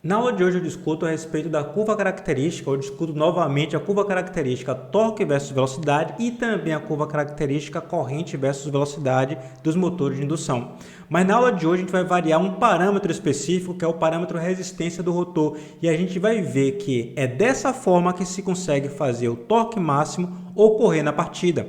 Na aula de hoje eu discuto a respeito da curva característica, eu discuto novamente a curva característica torque versus velocidade e também a curva característica corrente versus velocidade dos motores de indução. Mas na aula de hoje a gente vai variar um parâmetro específico, que é o parâmetro resistência do rotor, e a gente vai ver que é dessa forma que se consegue fazer o torque máximo ocorrer na partida.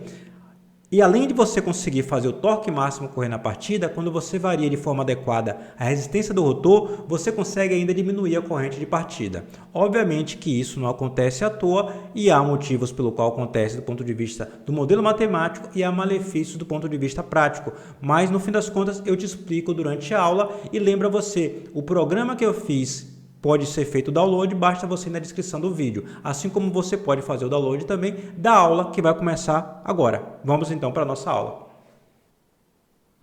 E além de você conseguir fazer o torque máximo ocorrer na partida, quando você varia de forma adequada a resistência do rotor, você consegue ainda diminuir a corrente de partida. Obviamente que isso não acontece à toa e há motivos pelo qual acontece do ponto de vista do modelo matemático e há malefícios do ponto de vista prático. Mas no fim das contas eu te explico durante a aula e lembra você, o programa que eu fiz pode ser feito o download, basta você ir na descrição do vídeo. Assim como você pode fazer o download também da aula que vai começar agora. Vamos então para a nossa aula.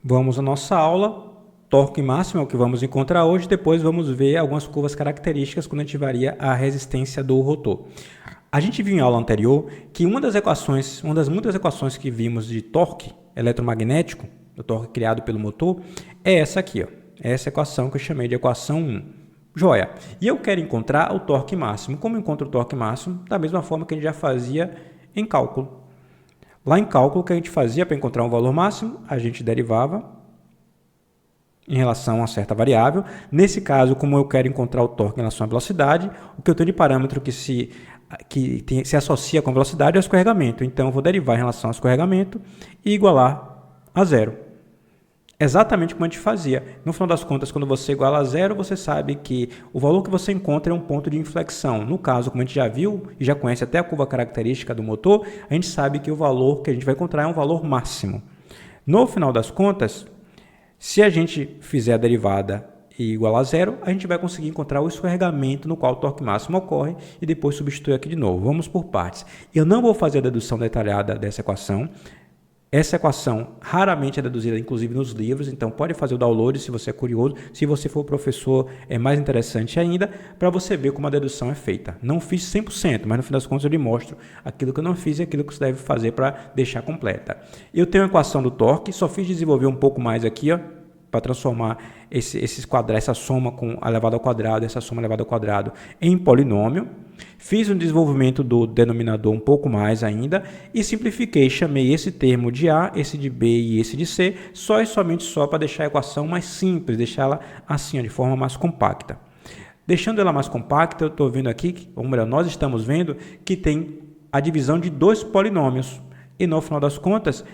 Vamos à nossa aula. Torque máximo é o que vamos encontrar hoje. Depois vamos ver algumas curvas características quando a gente varia a resistência do rotor. A gente viu em aula anterior que uma das muitas equações que vimos de torque eletromagnético, do torque criado pelo motor, é essa aqui, ó. Essa equação que eu chamei de equação 1. Joia. E eu quero encontrar o torque máximo. Como eu encontro o torque máximo? Da mesma forma que a gente já fazia em cálculo. Lá em cálculo, o que a gente fazia para encontrar um valor máximo? A gente derivava em relação a uma certa variável. Nesse caso, como eu quero encontrar o torque em relação à velocidade, o que eu tenho de parâmetro que se associa com a velocidade é o escorregamento. Então, eu vou derivar em relação ao escorregamento e igualar a zero. Exatamente como a gente fazia. No final das contas, quando você iguala a zero, você sabe que o valor que você encontra é um ponto de inflexão. No caso, como a gente já viu e já conhece até a curva característica do motor, a gente sabe que o valor que a gente vai encontrar é um valor máximo. No final das contas, se a gente fizer a derivada e igualar a zero, a gente vai conseguir encontrar o escorregamento no qual o torque máximo ocorre e depois substituir aqui de novo. Vamos por partes. Eu não vou fazer a dedução detalhada dessa equação. Essa equação raramente é deduzida, inclusive nos livros, então pode fazer o download se você é curioso. Se você for professor, é mais interessante ainda, para você ver como a dedução é feita. Não fiz 100%, mas no fim das contas eu lhe mostro aquilo que eu não fiz e aquilo que você deve fazer para deixar completa. Eu tenho a equação do torque, só fiz desenvolver um pouco mais aqui, ó, para transformar esses quadrados, essa soma com elevado ao quadrado, essa soma elevada ao quadrado em polinômio. Fiz um desenvolvimento do denominador um pouco mais ainda e simplifiquei, chamei esse termo de A, esse de B e esse de C, só e somente só para deixar a equação mais simples, deixá-la assim, de forma mais compacta. Deixando ela mais compacta, eu estou vendo aqui, ou melhor, nós estamos vendo que tem a divisão de dois polinômios e no final das contas,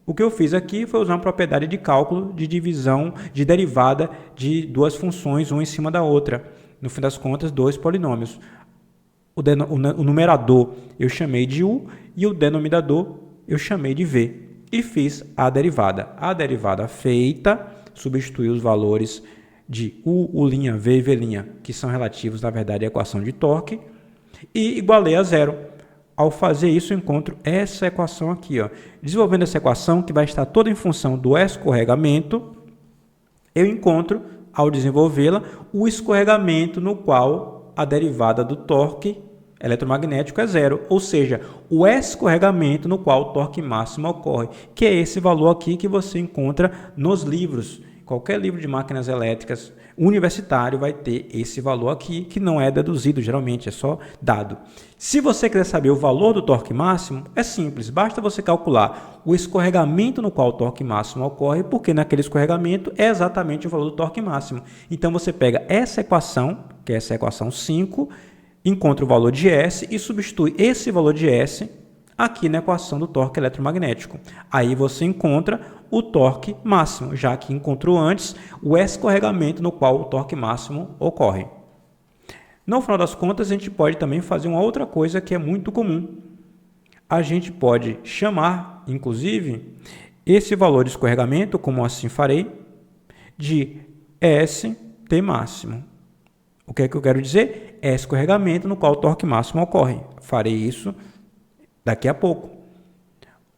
o que eu fiz aqui foi usar uma propriedade de cálculo de divisão, de derivada de duas funções, uma em cima da outra. No fim das contas, dois polinômios. O numerador eu chamei de U e o denominador eu chamei de V. E fiz a derivada. A derivada feita, substituí os valores de U, U', V, V', que são relativos, na verdade, à equação de torque, e igualei a zero. Ao fazer isso, eu encontro essa equação aqui, ó. Desenvolvendo essa equação, que vai estar toda em função do escorregamento, eu encontro, ao desenvolvê-la, o escorregamento no qual a derivada do torque eletromagnético é zero, ou seja, o escorregamento no qual o torque máximo ocorre, que é esse valor aqui que você encontra nos livros. Qualquer livro de máquinas elétricas universitário vai ter esse valor aqui, que não é deduzido geralmente, é só dado. Se você quiser saber o valor do torque máximo, é simples, basta você calcular o escorregamento no qual o torque máximo ocorre, porque naquele escorregamento é exatamente o valor do torque máximo. Então você pega essa equação, que é essa equação 5, encontra o valor de S e substitui esse valor de S aqui na equação do torque eletromagnético. Aí você encontra o torque máximo, já que encontrou antes o escorregamento no qual o torque máximo ocorre. No final das contas, a gente pode também fazer uma outra coisa que é muito comum. A gente pode chamar, inclusive, esse valor de escorregamento, como assim farei, de ST máximo. O que é que eu quero dizer? É escorregamento no qual o torque máximo ocorre. Farei isso daqui a pouco.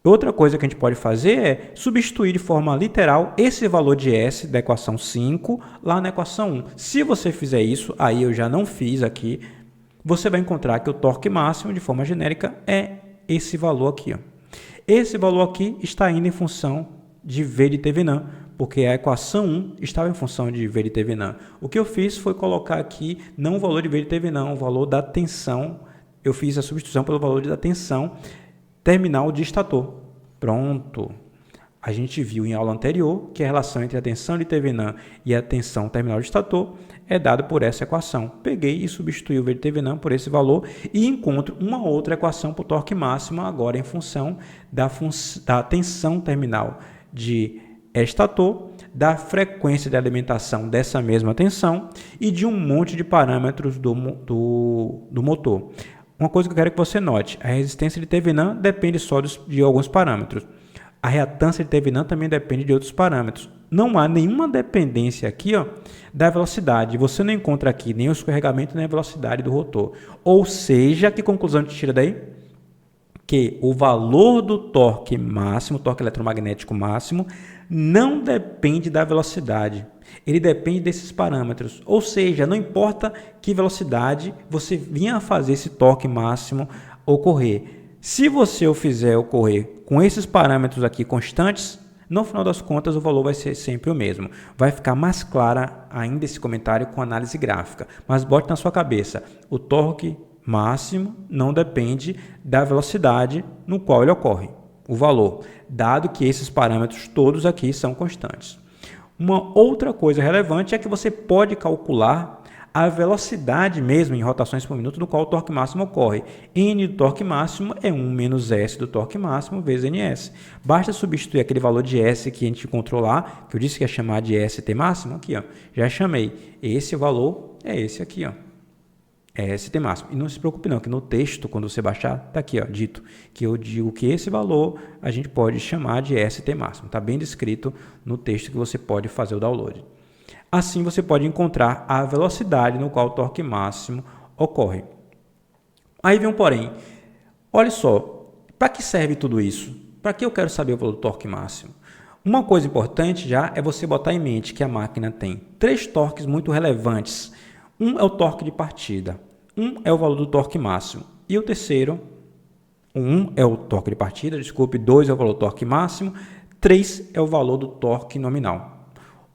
Outra coisa que a gente pode fazer é substituir de forma literal esse valor de S da equação 5 lá na equação 1. Se você fizer isso, aí eu já não fiz aqui, você vai encontrar que o torque máximo de forma genérica é esse valor aqui, ó. Esse valor aqui está indo em função de V de Thevenin, porque a equação 1 estava em função de VLT-Venan. O que eu fiz foi colocar aqui não o valor de VLT-Venan, o valor da tensão. Eu fiz a substituição pelo valor da tensão terminal de estator. Pronto. A gente viu em aula anterior que a relação entre a tensão de Thevenin e a tensão terminal de estator é dada por essa equação. Peguei e substituí o VLT-Venan por esse valor e encontro uma outra equação para o torque máximo agora em função da tensão terminal de estator, da frequência de alimentação dessa mesma tensão e de um monte de parâmetros do motor. Uma coisa que eu quero que você note, a resistência de Thevenin depende só de alguns parâmetros. A reatância de Thevenin também depende de outros parâmetros. Não há nenhuma dependência aqui da velocidade. Você não encontra aqui nem o escorregamento nem a velocidade do rotor. Ou seja, que conclusão a gente tira daí? Que o valor do torque máximo, torque eletromagnético máximo, não depende da velocidade. Ele depende desses parâmetros. Ou seja, não importa que velocidade você vinha a fazer esse torque máximo ocorrer. Se você o fizer ocorrer com esses parâmetros aqui constantes, no final das contas o valor vai ser sempre o mesmo. Vai ficar mais clara ainda esse comentário com análise gráfica. Mas bote na sua cabeça, o torque máximo não depende da velocidade no qual ele ocorre, o valor, dado que esses parâmetros todos aqui são constantes. Uma outra coisa relevante é que você pode calcular a velocidade mesmo em rotações por minuto no qual o torque máximo ocorre. N do torque máximo é 1 menos S do torque máximo vezes NS. Basta substituir aquele valor de S que a gente encontrou lá, que eu disse que ia chamar de ST máximo, aqui, já chamei. Esse valor é esse aqui, é ST máximo. E não se preocupe não, que no texto, quando você baixar, está aqui, dito, que eu digo que esse valor a gente pode chamar de ST máximo. Está bem descrito no texto que você pode fazer o download. Assim, você pode encontrar a velocidade no qual o torque máximo ocorre. Aí vem um porém. Olha só, para que serve tudo isso? Para que eu quero saber o valor do torque máximo? Uma coisa importante já é você botar em mente que a máquina tem 3 torques muito relevantes. Um é o torque de partida, um é o valor do torque máximo e o terceiro, 1 é o torque de partida, 2 é o valor do torque máximo, 3 é o valor do torque nominal.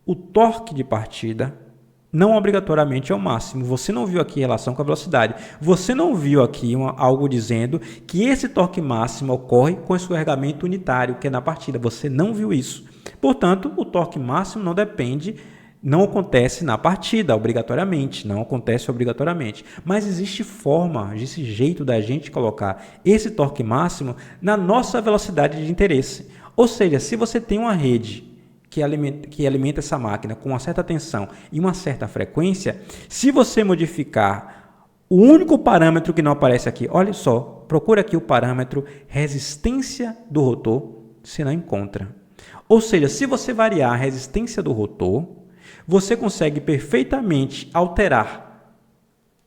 O torque de partida não obrigatoriamente é o máximo. Você não viu aqui em relação com a velocidade. Você não viu aqui algo dizendo que esse torque máximo ocorre com escorregamento unitário, que é na partida. Você não viu isso. Portanto, o torque máximo não acontece na partida obrigatoriamente. Não acontece obrigatoriamente. Mas existe forma, existe jeito da gente colocar esse torque máximo na nossa velocidade de interesse. Ou seja, se você tem uma rede que alimenta essa máquina com uma certa tensão e uma certa frequência, se você modificar o único parâmetro que não aparece aqui, olha só, procura aqui o parâmetro resistência do rotor, você não encontra. Ou seja, se você variar a resistência do rotor, você consegue perfeitamente alterar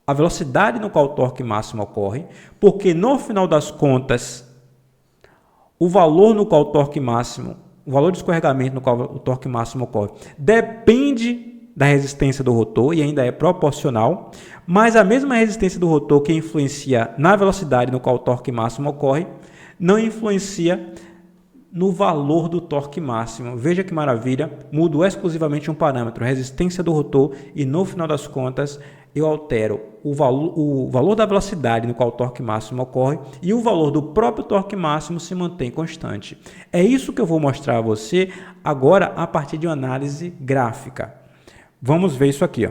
a velocidade no qual o torque máximo ocorre, porque no final das contas, o valor no qual o torque máximo, o valor de escorregamento no qual o torque máximo ocorre depende da resistência do rotor e ainda é proporcional, mas a mesma resistência do rotor que influencia na velocidade no qual o torque máximo ocorre, não influencia no valor do torque máximo. Veja que maravilha, mudo exclusivamente um parâmetro, resistência do rotor, e no final das contas eu altero o valor da velocidade no qual o torque máximo ocorre e o valor do próprio torque máximo se mantém constante. É isso que eu vou mostrar a você agora a partir de uma análise gráfica. Vamos ver isso aqui.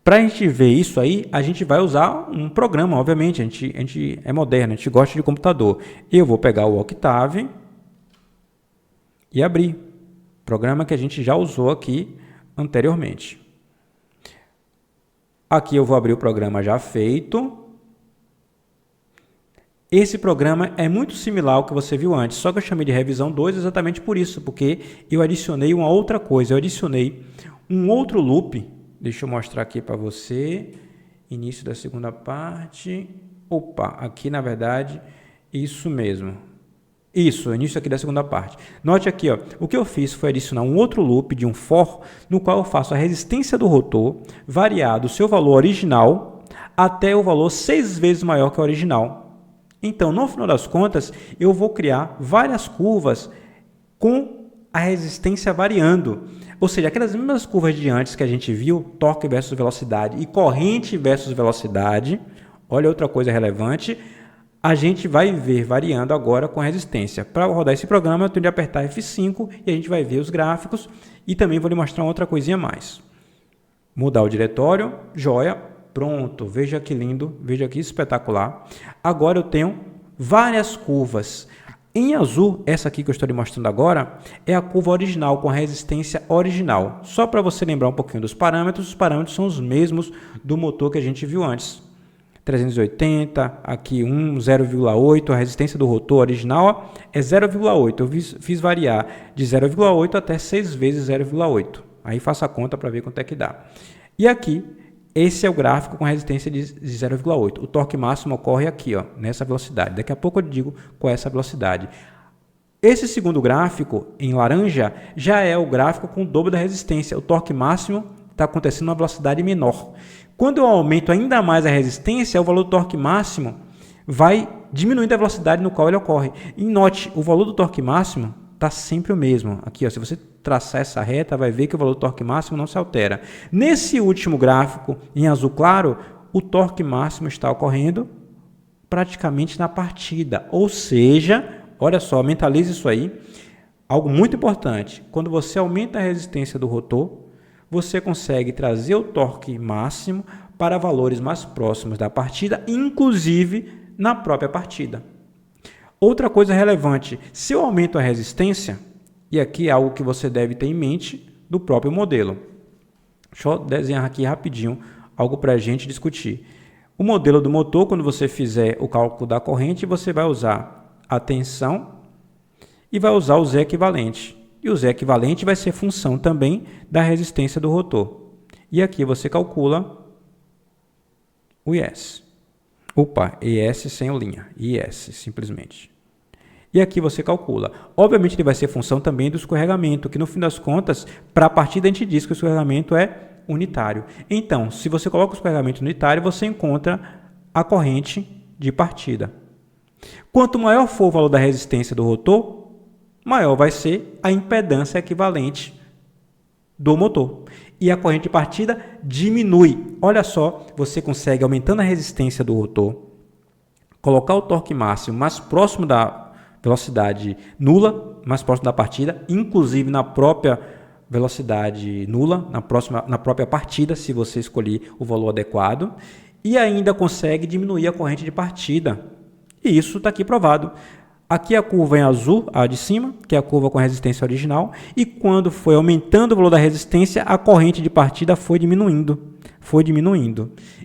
Para a gente ver isso aí, a gente vai usar um programa, obviamente, a gente é moderno, a gente gosta de computador. Eu vou pegar o Octave e abrir. Programa que a gente já usou aqui anteriormente. Aqui eu vou abrir o programa já feito. Esse programa é muito similar ao que você viu antes, só que eu chamei de revisão 2 exatamente por isso, porque eu adicionei uma outra coisa, eu adicionei um outro loop. Deixa eu mostrar aqui para você, início da segunda parte. Opa, aqui na verdade, isso mesmo. Isso, início aqui da segunda parte. Note aqui, o que eu fiz foi adicionar um outro loop de um for, no qual eu faço a resistência do rotor variar do seu valor original até o valor 6 vezes maior que o original. Então, no final das contas, eu vou criar várias curvas com a resistência variando. Ou seja, aquelas mesmas curvas de antes que a gente viu, torque versus velocidade e corrente versus velocidade, olha outra coisa relevante, a gente vai ver variando agora com resistência. Para rodar esse programa, eu tenho de apertar F5 e a gente vai ver os gráficos e também vou lhe mostrar outra coisinha a mais. Mudar o diretório, joia, pronto, veja que lindo, veja que espetacular. Agora eu tenho várias curvas. Em azul, essa aqui que eu estou lhe mostrando agora, é a curva original, com a resistência original. Só para você lembrar um pouquinho dos parâmetros, os parâmetros são os mesmos do motor que a gente viu antes. 380, aqui 0,8, a resistência do rotor original é 0,8. Eu fiz variar de 0,8 até 6 vezes 0,8. Aí faça a conta para ver quanto é que dá. E aqui, esse é o gráfico com resistência de 0,8. O torque máximo ocorre aqui, ó, nessa velocidade. Daqui a pouco eu digo qual é essa velocidade. Esse segundo gráfico, em laranja, já é o gráfico com o dobro da resistência. O torque máximo está acontecendo numa velocidade menor. Quando eu aumento ainda mais a resistência, o valor do torque máximo vai diminuindo a velocidade no qual ele ocorre. E note, o valor do torque máximo está sempre o mesmo. Aqui, ó, se você traçar essa reta, vai ver que o valor do torque máximo não se altera. Nesse último gráfico, em azul claro, o torque máximo está ocorrendo praticamente na partida. Ou seja, olha só, mentalize isso aí. Algo muito importante, quando você aumenta a resistência do rotor, você consegue trazer o torque máximo para valores mais próximos da partida, inclusive na própria partida. Outra coisa relevante, se eu aumento a resistência, e aqui é algo que você deve ter em mente do próprio modelo. Deixa eu desenhar aqui rapidinho algo para a gente discutir. O modelo do motor, quando você fizer o cálculo da corrente, você vai usar a tensão e vai usar o Z equivalente. E o Z equivalente vai ser função também da resistência do rotor. E aqui você calcula o IS. Opa, IS sem o linha. IS, simplesmente. E aqui você calcula. Obviamente ele vai ser função também do escorregamento, que no fim das contas, para a partida a gente diz que o escorregamento é unitário. Então, se você coloca o escorregamento unitário, você encontra a corrente de partida. Quanto maior for o valor da resistência do rotor, maior vai ser a impedância equivalente do motor. E a corrente de partida diminui. Olha só, você consegue, aumentando a resistência do rotor, colocar o torque máximo mais próximo da velocidade nula, mais próximo da partida, inclusive na própria velocidade nula, na própria partida, se você escolher o valor adequado, e ainda consegue diminuir a corrente de partida. E isso está aqui provado. Aqui a curva em azul, a de cima, que é a curva com a resistência original, e quando foi aumentando o valor da resistência, a corrente de partida foi diminuindo.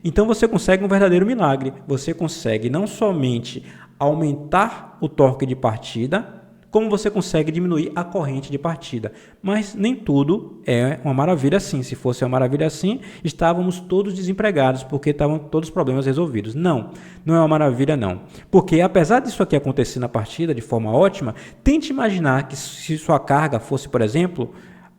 Então você consegue um verdadeiro milagre. Você consegue não somente aumentar o torque de partida, como você consegue diminuir a corrente de partida. Mas nem tudo é uma maravilha assim. Se fosse uma maravilha assim, estávamos todos desempregados, porque estavam todos os problemas resolvidos. Não, não é uma maravilha não. Porque apesar disso aqui acontecer na partida de forma ótima, tente imaginar que se sua carga fosse, por exemplo,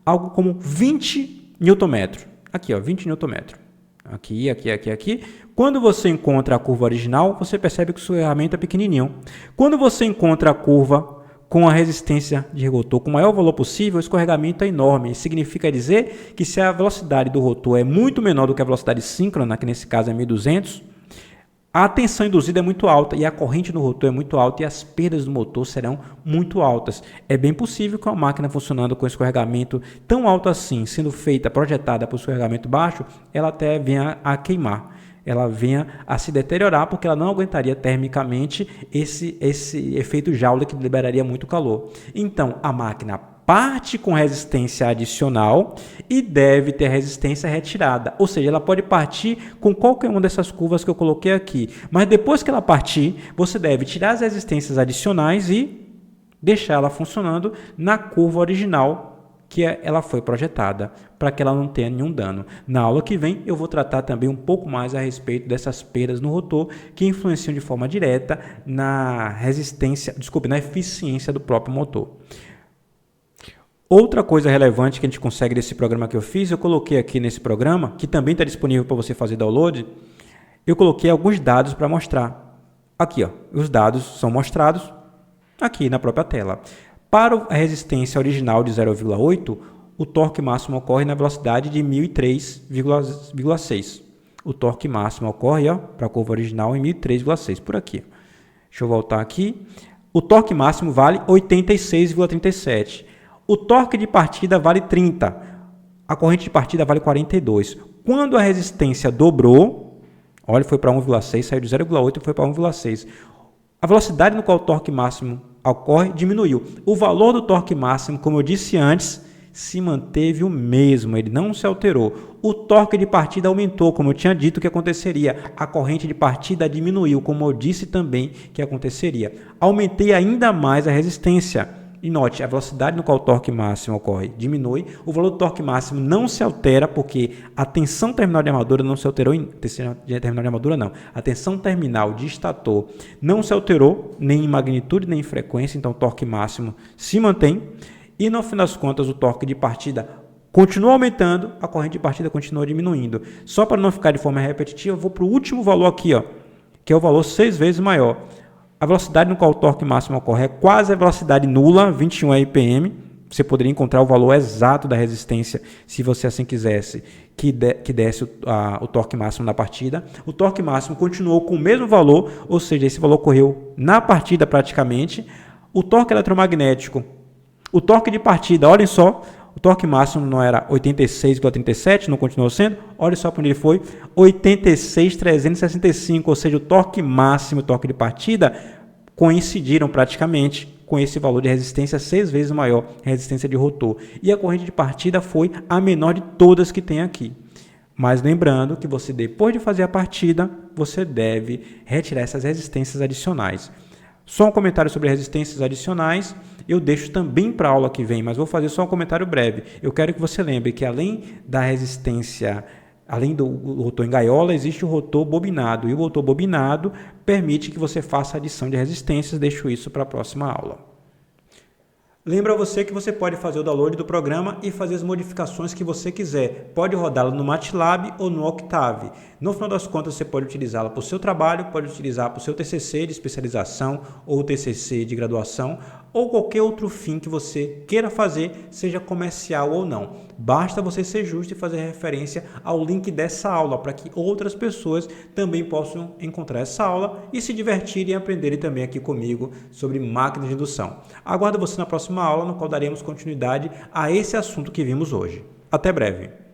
algo como 20 Nm. Aqui, ó, 20 Nm. Aqui. Quando você encontra a curva original, você percebe que o escorregamento é pequenininho. Quando você encontra a curva com a resistência de rotor com o maior valor possível, o escorregamento é enorme. Isso significa dizer que se a velocidade do rotor é muito menor do que a velocidade síncrona, que nesse caso é 1200, a tensão induzida é muito alta e a corrente no rotor é muito alta e as perdas do motor serão muito altas. É bem possível que uma máquina funcionando com escorregamento tão alto assim, sendo feita, projetada para o escorregamento baixo, ela até venha a queimar. Ela venha a se deteriorar porque ela não aguentaria termicamente esse efeito Joule que liberaria muito calor. Então, a máquina parte com resistência adicional e deve ter resistência retirada. Ou seja, ela pode partir com qualquer uma dessas curvas que eu coloquei aqui. Mas depois que ela partir, você deve tirar as resistências adicionais e deixar ela funcionando na curva original que ela foi projetada, para que ela não tenha nenhum dano. Na aula que vem eu vou tratar também um pouco mais a respeito dessas perdas no rotor que influenciam de forma direta na na eficiência do próprio motor. Outra coisa relevante que a gente consegue desse programa que eu fiz, eu coloquei aqui nesse programa, que também está disponível para você fazer download, eu coloquei alguns dados para mostrar. Aqui, ó, os dados são mostrados aqui na própria tela. Para a resistência original de 0,8, o torque máximo ocorre na velocidade de 1003,6. O torque máximo ocorre para a curva original em 1003,6, por aqui. Deixa eu voltar aqui. O torque máximo vale 86,37. O torque de partida vale 30. A corrente de partida vale 42. Quando a resistência dobrou, olha, foi para 1,6, saiu de 0,8 e foi para 1,6. A velocidade no qual o torque máximo ocorre diminuiu. O valor do torque máximo, como eu disse antes, se manteve o mesmo, ele não se alterou. O torque de partida aumentou, como eu tinha dito que aconteceria. A corrente de partida diminuiu, como eu disse também que aconteceria. Aumentei ainda mais a resistência. E note, a velocidade no qual o torque máximo ocorre diminui. O valor do torque máximo não se altera, porque a tensão terminal de armadura não se alterou. A tensão terminal de estator não se alterou, nem em magnitude, nem em frequência. Então, o torque máximo se mantém. E, no fim das contas, o torque de partida continua aumentando, a corrente de partida continua diminuindo. Só para não ficar de forma repetitiva, eu vou para o último valor aqui, que é o valor 6 vezes maior. A velocidade no qual o torque máximo ocorre é quase a velocidade nula, 21 RPM. Você poderia encontrar o valor exato da resistência, se você assim quisesse, que desse o torque máximo na partida. O torque máximo continuou com o mesmo valor, ou seja, esse valor ocorreu na partida praticamente. O torque eletromagnético, o torque de partida, olhem só, o torque máximo não era 86,37, não continuou sendo, olha só para onde ele foi, 86,365, ou seja, o torque máximo e o torque de partida coincidiram praticamente com esse valor de resistência 6 vezes maior, resistência de rotor. E a corrente de partida foi a menor de todas que tem aqui. Mas lembrando que você, depois de fazer a partida, você deve retirar essas resistências adicionais. Só um comentário sobre resistências adicionais, eu deixo também para a aula que vem, mas vou fazer só um comentário breve. Eu quero que você lembre que além da resistência, além do rotor em gaiola, existe o rotor bobinado. E o rotor bobinado permite que você faça adição de resistências. Deixo isso para a próxima aula. Lembra você que você pode fazer o download do programa e fazer as modificações que você quiser. Pode rodá-lo no MATLAB ou no Octave. No final das contas, você pode utilizá-la para o seu trabalho, pode utilizar para o seu TCC de especialização ou TCC de graduação ou qualquer outro fim que você queira fazer, seja comercial ou não. Basta você ser justo e fazer referência ao link dessa aula para que outras pessoas também possam encontrar essa aula e se divertirem e aprenderem também aqui comigo sobre máquinas de indução. Aguardo você na próxima aula, no qual daremos continuidade a esse assunto que vimos hoje. Até breve!